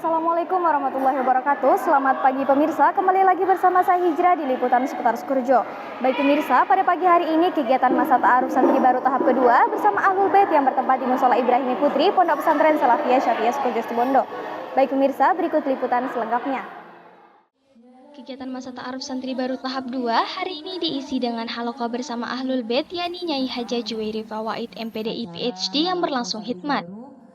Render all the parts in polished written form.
Assalamualaikum warahmatullahi wabarakatuh. Selamat pagi pemirsa, kembali lagi bersama saya Hijrah di Liputan Seputar Sukorejo. Baik pemirsa, pada pagi hari ini kegiatan masa ta'aruf santri baru tahap kedua bersama Ahlul Bait yang bertempat di Musola Ibrahimi Putri, Pondok Pesantren Salafiyah Syafi'iyah Sukorejo Situbondo. Baik pemirsa, berikut liputan selengkapnya. Kegiatan masa ta'aruf santri baru tahap 2 hari ini diisi dengan halaqah bersama Ahlul Bait yakni Nyai Haja Juwairi Fawaid MPDI PhD yang berlangsung khidmat.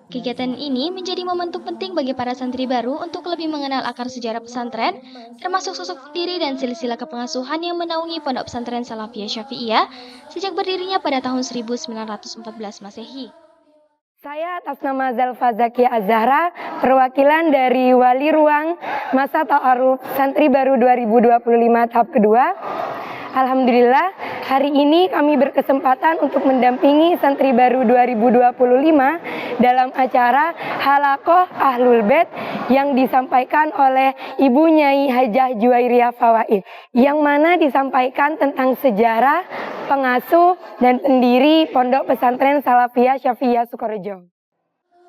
Kegiatan ini menjadi momentum penting bagi para santri baru untuk lebih mengenal akar sejarah pesantren, termasuk sosok pendiri dan silsilah kepengasuhan yang menaungi Pondok Pesantren Salafiyah Syafi'iyah sejak berdirinya pada tahun 1914 Masehi. Saya atas nama Zalfa Zakia Az-Zahra, perwakilan dari Wali Ruang Masa Ta'aruf Santri Baru 2025 tahap kedua. Alhamdulillah, hari ini kami berkesempatan untuk mendampingi Santri Baru 2025 dalam acara Halaqah Ahlul Bait yang disampaikan oleh Ibu Nyai Hajah Juwairiyah Fawaid, yang mana disampaikan tentang sejarah, pengasuh, dan pendiri Pondok Pesantren Salafiyah Syafi'iyah Sukorejo.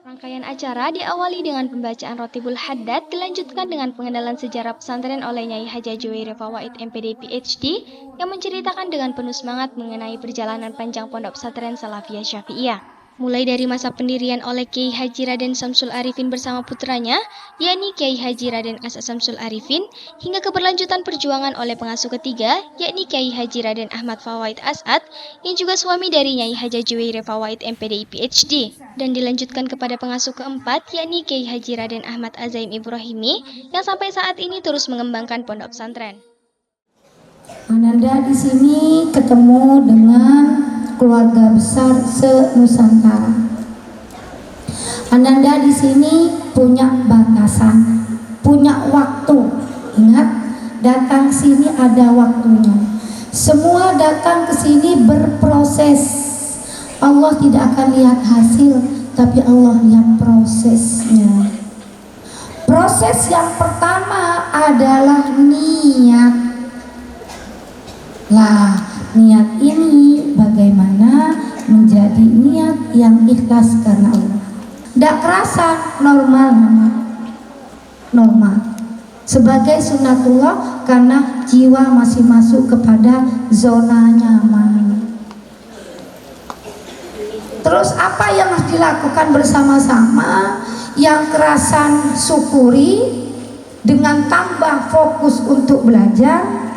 Rangkaian acara diawali dengan pembacaan Rotibul Haddad, dilanjutkan dengan pengenalan sejarah pesantren oleh Nyai Haja Juwairiyah Fawaid MPD PhD yang menceritakan dengan penuh semangat mengenai perjalanan panjang Pondok Pesantren Salafiyah Syafi'iyah. Mulai dari masa pendirian oleh Kiai Haji Raden Samsul Arifin bersama putranya, yakni Kiai Haji Raden Asa Samsul Arifin, hingga keberlanjutan perjuangan oleh pengasuh ketiga, yakni Kiai Haji Raden Ahmad Fawaid As'ad, yang juga suami dari Nyai Haja Juwairiyah Fawaid MPDI PhD, dan dilanjutkan kepada pengasuh keempat, yakni Kiai Haji Raden Ahmad Azaim Ibrahimi, yang sampai saat ini terus mengembangkan pondok pesantren. Ananda di sini ketemu dengan keluarga besar se-Nusantara. Ananda di sini punya batasan, punya waktu. Ingat, datang sini ada waktunya. Semua datang ke sini berproses. Allah tidak akan lihat hasil, tapi Allah lihat prosesnya. Proses yang pertama adalah niat. Lah, niat ini bagaimana menjadi niat yang ikhlas karena Allah. Tidak kerasa, normal. Sebagai sunnatullah karena jiwa masih masuk kepada zona nyaman. Terus apa yang harus dilakukan bersama-sama? Yang kerasan syukuri dengan tambah fokus untuk belajar.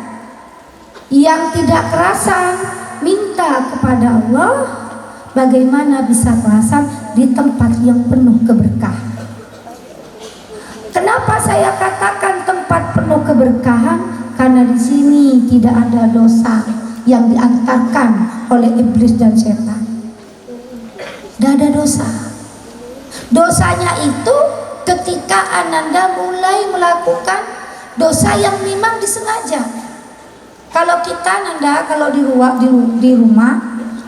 Yang tidak kerasan minta kepada Allah bagaimana bisa kerasan di tempat yang penuh keberkahan. Kenapa saya katakan tempat penuh keberkahan? Karena di sini tidak ada dosa yang diantarkan oleh iblis dan setan. Tidak ada dosa. Dosanya itu ketika Ananda mulai melakukan dosa yang memang disengaja. Kalau kita Nanda, kalau di rumah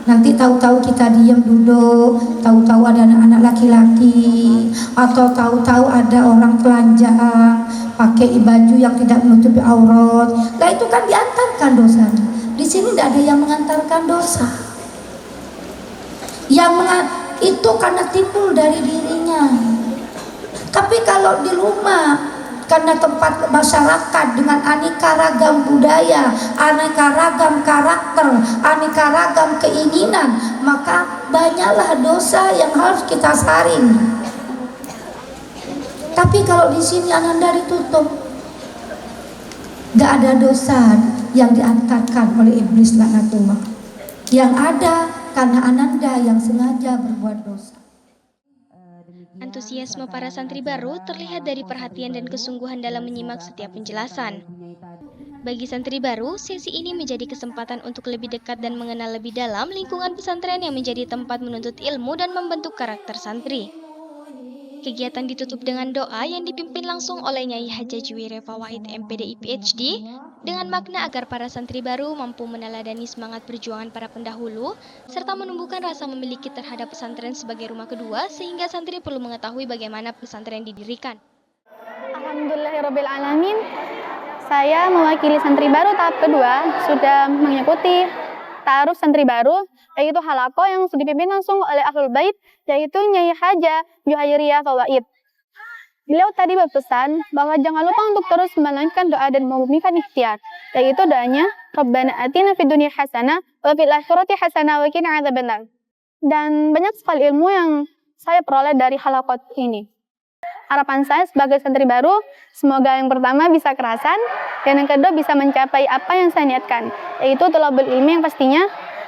nanti tahu-tahu kita diam duduk, tahu-tahu ada anak-anak laki-laki, atau tahu-tahu ada orang telanjang pakai baju yang tidak menutupi aurat. Nah itu kan diantarkan dosanya. Di sini tidak ada yang mengantarkan dosa. Itu karena timbul dari dirinya. Tapi kalau di rumah, karena tempat masyarakat dengan aneka ragam budaya, aneka ragam karakter, aneka ragam keinginan, maka banyaklah dosa yang harus kita saring. Tapi kalau di sini Ananda ditutup, gak ada dosa yang diantarkan oleh iblis laknatullah. Yang ada karena Ananda yang sengaja berbuat dosa. Antusiasme para santri baru terlihat dari perhatian dan kesungguhan dalam menyimak setiap penjelasan. Bagi santri baru, sesi ini menjadi kesempatan untuk lebih dekat dan mengenal lebih dalam lingkungan pesantren yang menjadi tempat menuntut ilmu dan membentuk karakter santri. Kegiatan ditutup dengan doa yang dipimpin langsung oleh Nyai Haja Juwairiyah Fawaid MPDI PhD dengan makna agar para santri baru mampu meneladani semangat perjuangan para pendahulu serta menumbuhkan rasa memiliki terhadap pesantren sebagai rumah kedua sehingga santri perlu mengetahui bagaimana pesantren didirikan. Alhamdulillahirrabbilalamin. Saya mewakili santri baru tahap kedua sudah mengikuti ta'aruf santri baru, yaitu halaqah yang dipimpin langsung oleh Ahlul Bait, yaitu Nyai Haja Juwairiyah Fawaid. Beliau tadi berpesan bahwa jangan lupa untuk terus melanjutkan doa dan membumikan ikhtiar, yaitu doanya Rabbana atina fid dunya hasanah wa fil akhirati hasanah wa qina adzabannar. Dan banyak sekali ilmu yang saya peroleh dari halaqat ini. Harapan saya sebagai santri baru, semoga yang pertama bisa kerasan, dan yang kedua bisa mencapai apa yang saya niatkan, yaitu thalabul ilmi yang pastinya,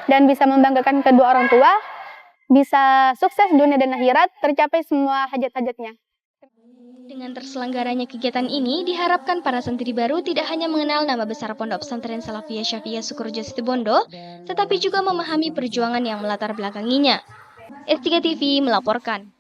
dan bisa membanggakan kedua orang tua, bisa sukses dunia dan akhirat, tercapai semua hajat-hajatnya. Dengan terselenggaranya kegiatan ini, diharapkan para santri baru tidak hanya mengenal nama besar Pondok Pesantren Salafiyah Syafi'iyah Sukorejo Situbondo, tetapi juga memahami perjuangan yang melatar belakanginya. S3 TV melaporkan.